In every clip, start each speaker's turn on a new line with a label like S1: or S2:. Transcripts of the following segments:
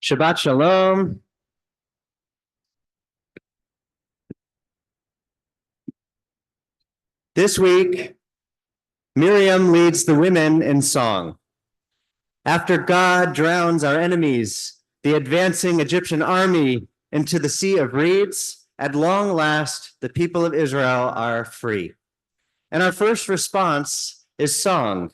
S1: Shabbat Shalom. This week, Miriam leads the women in song. After God drowns our enemies, the advancing Egyptian army into the Sea of Reeds, at long last, the people of Israel are free. And our first response is song,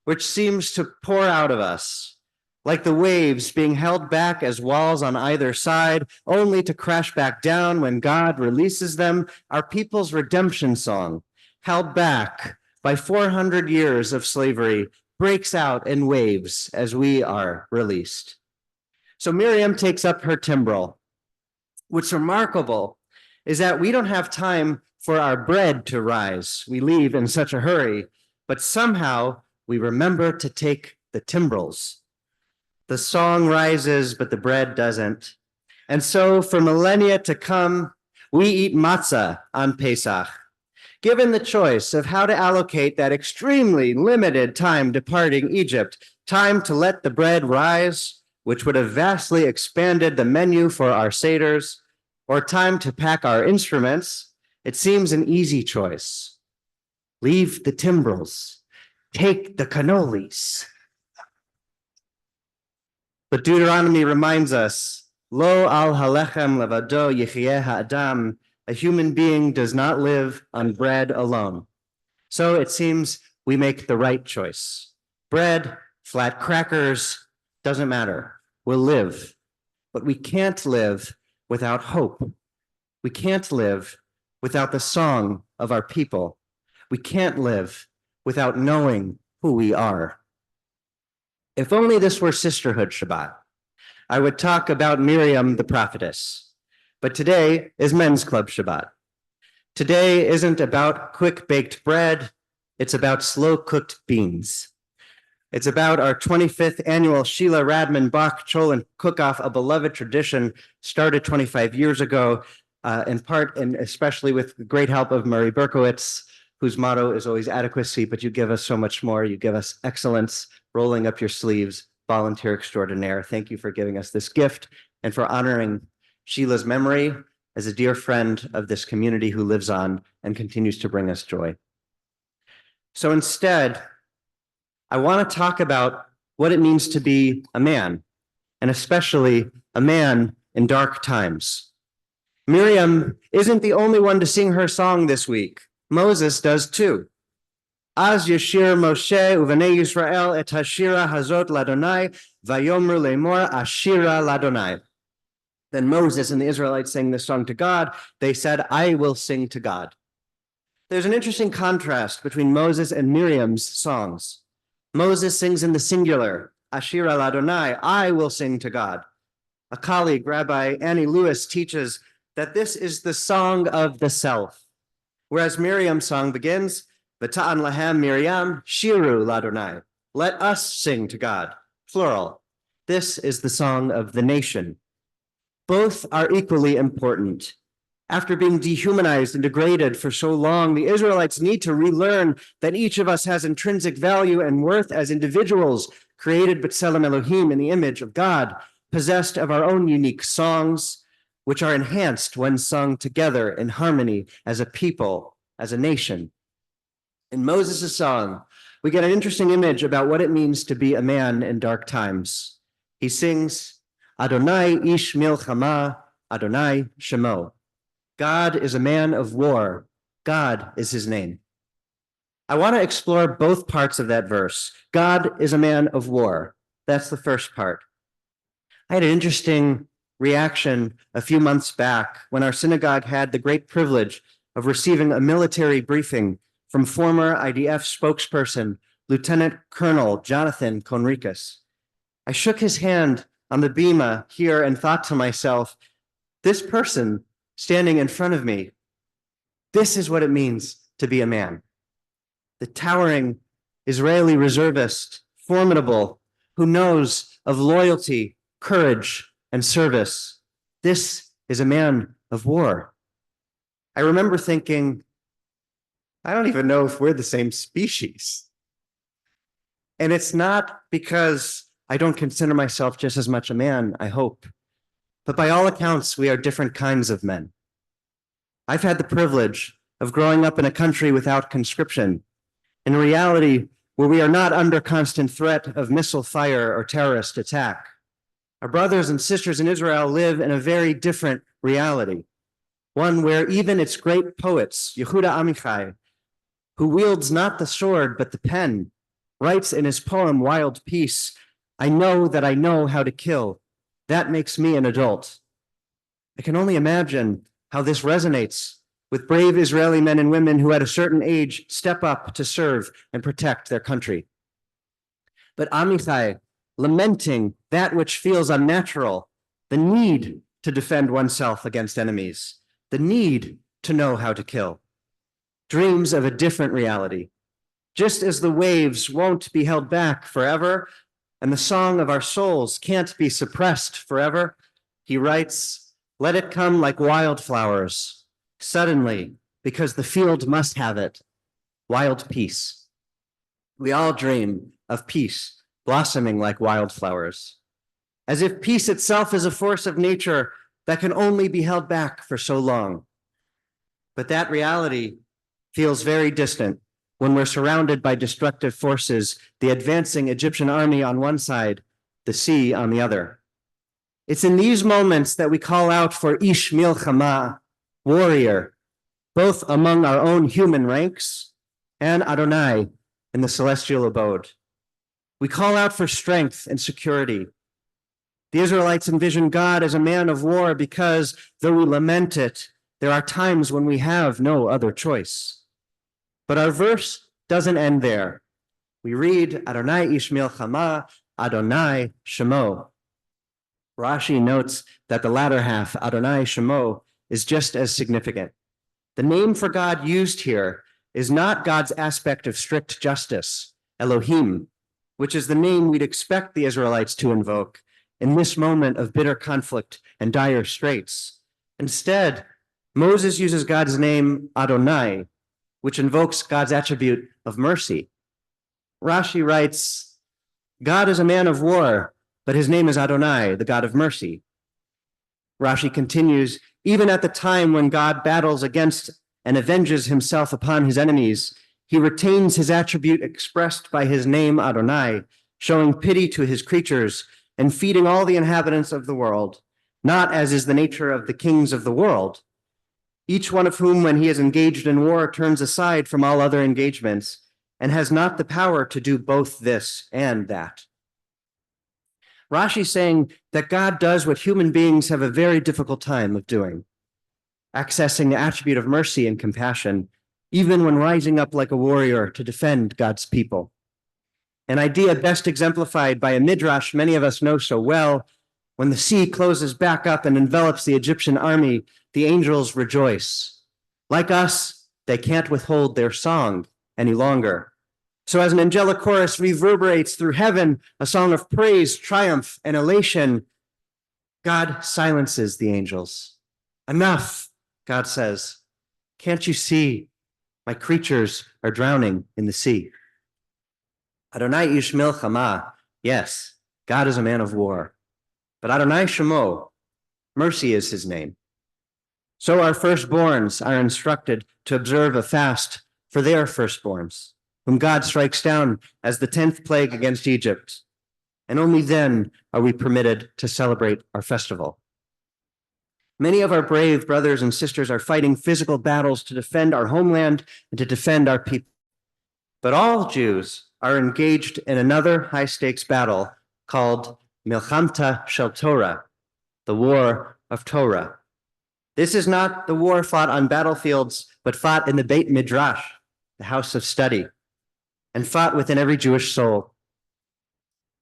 S1: which seems to pour out of us, like the waves being held back as walls on either side, only to crash back down when God releases them. Our people's redemption song, held back by 400 years of slavery, breaks out in waves as we are released. So Miriam takes up her timbrel. What's remarkable is that we don't have time for our bread to rise. We leave in such a hurry, but somehow we remember to take the timbrels. The song rises, but the bread doesn't. And so for millennia to come, we eat matzah on Pesach. Given the choice of how to allocate that extremely limited time departing Egypt, time to let the bread rise, which would have vastly expanded the menu for our seders, or time to pack our instruments, it seems an easy choice. Leave the timbrels, take the cannolis. But Deuteronomy reminds us, Lo al halechem levado yechyeh ha'adam, a human being does not live on bread alone. So it seems we make the right choice. Bread, flat crackers, doesn't matter. We'll live. But we can't live without hope. We can't live without the song of our people. We can't live without knowing who we are. If only this were Sisterhood Shabbat, I would talk about Miriam the prophetess. But today is Men's Club Shabbat. Today isn't about quick-baked bread, it's about slow-cooked beans. It's about our 25th annual Sheila Radman Bach Cholent Cook-Off, a beloved tradition started 25 years ago, in part and especially with the great help of Murray Berkowitz, whose motto is always adequacy, but you give us so much more. You give us excellence, rolling up your sleeves, volunteer extraordinaire. Thank you for giving us this gift and for honoring Sheila's memory as a dear friend of this community who lives on and continues to bring us joy. So instead, I want to talk about what it means to be a man, and especially a man in dark times. Miriam isn't the only one to sing her song this week. Moses does too. Az yashir Moshe uvenei Yisrael et hashira hazot ladonai vayomru lemor ashira ladonai. Then Moses and the Israelites sang this song to God. They said, I will sing to God. There's an interesting contrast between Moses and Miriam's songs. Moses sings in the singular, Ashira Ladonai, I will sing to God. A colleague, Rabbi Annie Lewis, teaches that this is the song of the self. Whereas Miriam's song begins, V'ta'an lahem Miriam, Shiru Ladonai. Let us sing to God, plural. This is the song of the nation. Both are equally important. After being dehumanized and degraded for so long, the Israelites need to relearn that each of us has intrinsic value and worth as individuals, created b'tselem Elohim in the image of God, possessed of our own unique songs, which are enhanced when sung together in harmony as a people, as a nation. In Moses' song, we get an interesting image about what it means to be a man in dark times. He sings, Adonai ish milchama, Adonai shemo. God is a man of war. God is his name. I want to explore both parts of that verse. God is a man of war. That's the first part. I had an interesting reaction a few months back when our synagogue had the great privilege of receiving a military briefing from former IDF spokesperson, Lieutenant Colonel Jonathan Conricus. I shook his hand on the bima here and thought to myself, this person standing in front of me, this is what it means to be a man. The towering Israeli reservist, formidable, who knows of loyalty, courage, and service. This is a man of war. I remember thinking, I don't even know if we're the same species. And it's not because I don't consider myself just as much a man, I hope. But by all accounts, we are different kinds of men. I've had the privilege of growing up in a country without conscription, in a reality where we are not under constant threat of missile fire or terrorist attack. Our brothers and sisters in Israel live in a very different reality, one where even its great poets, Yehuda Amichai, who wields not the sword but the pen, writes in his poem Wild Peace, I know that I know how to kill. That makes me an adult. I can only imagine how this resonates with brave Israeli men and women who at a certain age step up to serve and protect their country. But Amichai, lamenting that which feels unnatural, the need to defend oneself against enemies, the need to know how to kill, dreams of a different reality. Just as the waves won't be held back forever, and the song of our souls can't be suppressed forever, he writes, let it come like wildflowers, suddenly, because the field must have it, wild peace. We all dream of peace blossoming like wildflowers, as if peace itself is a force of nature that can only be held back for so long. But that reality feels very distant when we're surrounded by destructive forces, the advancing Egyptian army on one side, the sea on the other. It's in these moments that we call out for Ish Milchama, warrior, both among our own human ranks and Adonai in the celestial abode. We call out for strength and security. The Israelites envision God as a man of war because, though we lament it, there are times when we have no other choice. But our verse doesn't end there. We read, Adonai ish milchama, Adonai shemo. Rashi notes that the latter half, Adonai shemo, is just as significant. The name for God used here is not God's aspect of strict justice, Elohim, which is the name we'd expect the Israelites to invoke in this moment of bitter conflict and dire straits. Instead, Moses uses God's name Adonai, which invokes God's attribute of mercy. Rashi writes, God is a man of war, but his name is Adonai, the God of mercy. Rashi continues, even at the time when God battles against and avenges himself upon his enemies, he retains his attribute expressed by his name Adonai, showing pity to his creatures and feeding all the inhabitants of the world, not as is the nature of the kings of the world, each one of whom, when he is engaged in war, turns aside from all other engagements and has not the power to do both this and that. Rashi saying that God does what human beings have a very difficult time of doing, accessing the attribute of mercy and compassion, even when rising up like a warrior to defend God's people. An idea best exemplified by a midrash many of us know so well. When the sea closes back up and envelops the Egyptian army, the angels rejoice. Like us, they can't withhold their song any longer. So as an angelic chorus reverberates through heaven, a song of praise, triumph, and elation, God silences the angels. Enough, God says. Can't you see? My creatures are drowning in the sea. Adonai ish milchama. Yes, God is a man of war. But Adonai shemo, mercy is his name. So our firstborns are instructed to observe a fast for their firstborns, whom God strikes down as the 10th plague against Egypt. And only then are we permitted to celebrate our festival. Many of our brave brothers and sisters are fighting physical battles to defend our homeland and to defend our people. But all Jews are engaged in another high-stakes battle called Milchamta Shel Torah, the War of Torah. This is not the war fought on battlefields, but fought in the Beit Midrash, the house of study, and fought within every Jewish soul.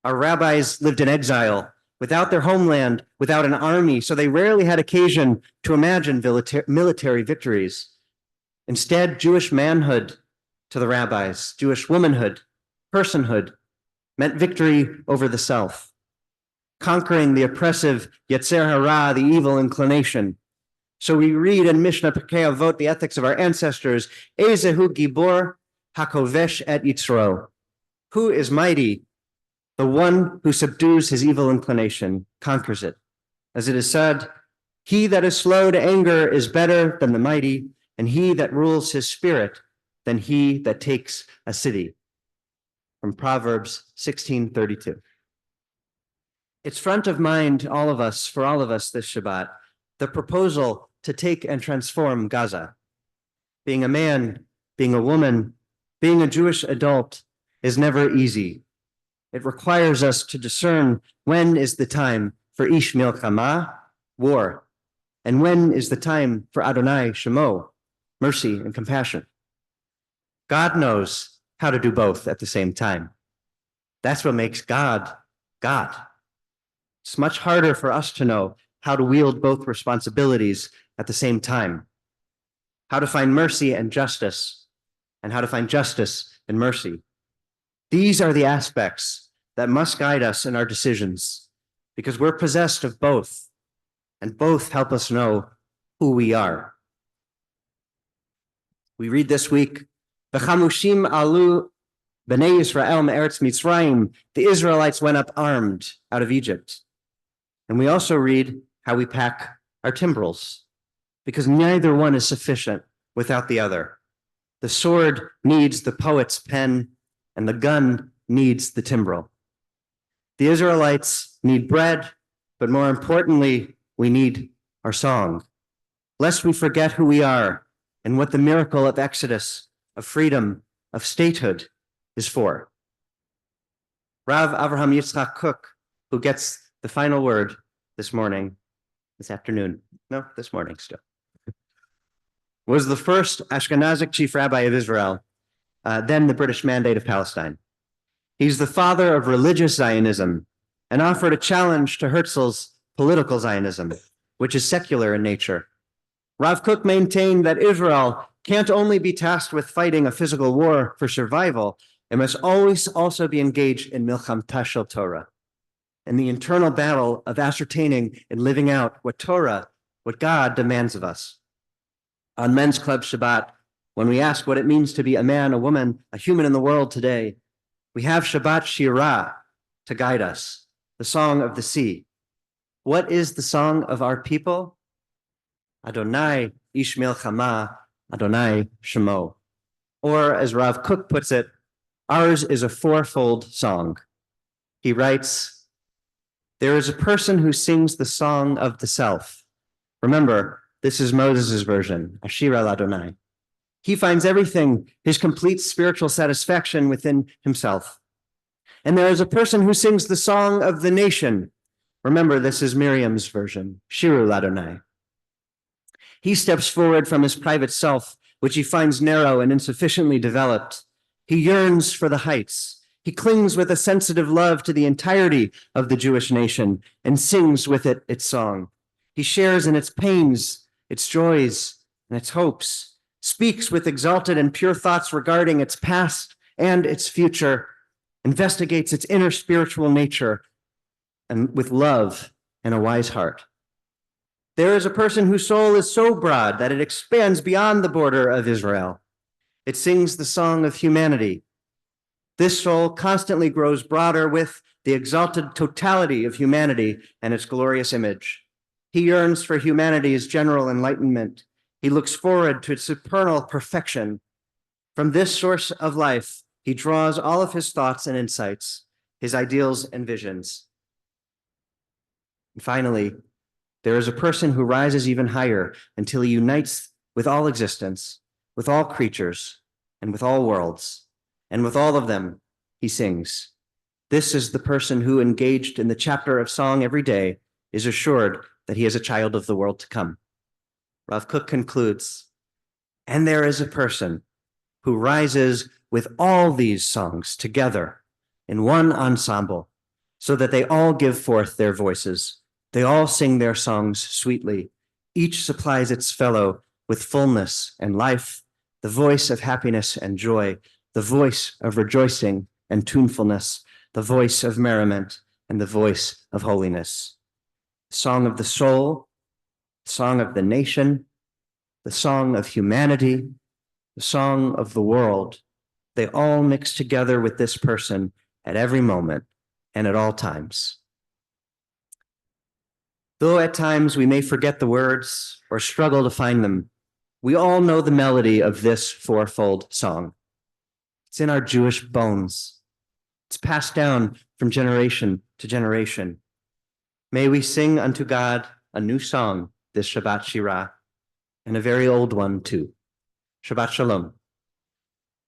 S1: Our rabbis lived in exile, without their homeland, without an army, so they rarely had occasion to imagine military victories. Instead, Jewish manhood to the rabbis, Jewish womanhood, personhood, meant victory over the self, conquering the oppressive Yetzer Hara, the evil inclination. So we read in Mishnah Pirkei Avot, the ethics of our ancestors, Ezehu Gibor Hakovesh et Yitzro. Who is mighty The one who subdues his evil inclination conquers it. As it is said, he that is slow to anger is better than the mighty, and he that rules his spirit than he that takes a city. From Proverbs 16:32. It's front of mind, for all of us this Shabbat, the proposal to take and transform Gaza. Being a man, being a woman, being a Jewish adult is never easy. It requires us to discern when is the time for Ish Milchama, war, and when is the time for Adonai Shemo, mercy and compassion. God knows how to do both at the same time. That's what makes God, God. It's much harder for us to know how to wield both responsibilities at the same time, how to find mercy and justice, and how to find justice and mercy. These are the aspects that must guide us in our decisions, because we're possessed of both, and both help us know who we are. We read this week, V'chamushim alu b'nei Yisrael me'eretz Mitzrayim, the Israelites went up armed out of Egypt. And we also read how we pack our timbrels, because neither one is sufficient without the other. The sword needs the poet's pen, and the gun needs the timbrel. The Israelites need bread, but more importantly, we need our song, lest we forget who we are and what the miracle of Exodus, of freedom, of statehood is for. Rav Avraham Yitzchak Kook, who gets the final word this morning, this afternoon, no, this morning still, was the first Ashkenazic chief rabbi of Israel, then the British Mandate of Palestine. He's the father of religious Zionism and offered a challenge to Herzl's political Zionism, which is secular in nature. Rav Kook maintained that Israel can't only be tasked with fighting a physical war for survival, it must always also be engaged in Milchamta shel Torah, in the internal battle of ascertaining and living out what Torah, what God demands of us. On Men's Club Shabbat, when we ask what it means to be a man, a woman, a human in the world today, we have Shabbat Shirah to guide us, the song of the sea. What is the song of our people? Adonai Ish Milchama, Adonai Shemo. Or as Rav Kook puts it, ours is a fourfold song. He writes, there is a person who sings the song of the self. Remember, this is Moses' version, Ashira l'Adonai. He finds everything, his complete spiritual satisfaction within himself. And there is a person who sings the song of the nation. Remember, this is Miriam's version, Shiru l'Adonai. He steps forward from his private self, which he finds narrow and insufficiently developed. He yearns for the heights. He clings with a sensitive love to the entirety of the Jewish nation and sings with it its song. He shares in its pains, its joys, and its hopes, speaks with exalted and pure thoughts regarding its past and its future, investigates its inner spiritual nature, and with love and a wise heart. There is a person whose soul is so broad that it expands beyond the border of Israel. It sings the song of humanity. This soul constantly grows broader with the exalted totality of humanity and its glorious image. He yearns for humanity's general enlightenment. He looks forward to its supernal perfection. From this source of life, he draws all of his thoughts and insights, his ideals and visions. And finally, there is a person who rises even higher until he unites with all existence, with all creatures, and with all worlds. And with all of them, he sings. This is the person who, engaged in the chapter of song every day, is assured that he is a child of the world to come. Rav Kook concludes, and there is a person who rises with all these songs together in one ensemble, so that they all give forth their voices. They all sing their songs sweetly. Each supplies its fellow with fullness and life, the voice of happiness and joy, the voice of rejoicing and tunefulness, the voice of merriment, and the voice of holiness. The song of the soul, the song of the nation, the song of humanity, the song of the world, they all mix together with this person at every moment, and at all times. Though at times we may forget the words or struggle to find them, we all know the melody of this fourfold song. It's in our Jewish bones. It's passed down from generation to generation. May we sing unto God a new song this Shabbat Shirah, and a very old one too. Shabbat Shalom.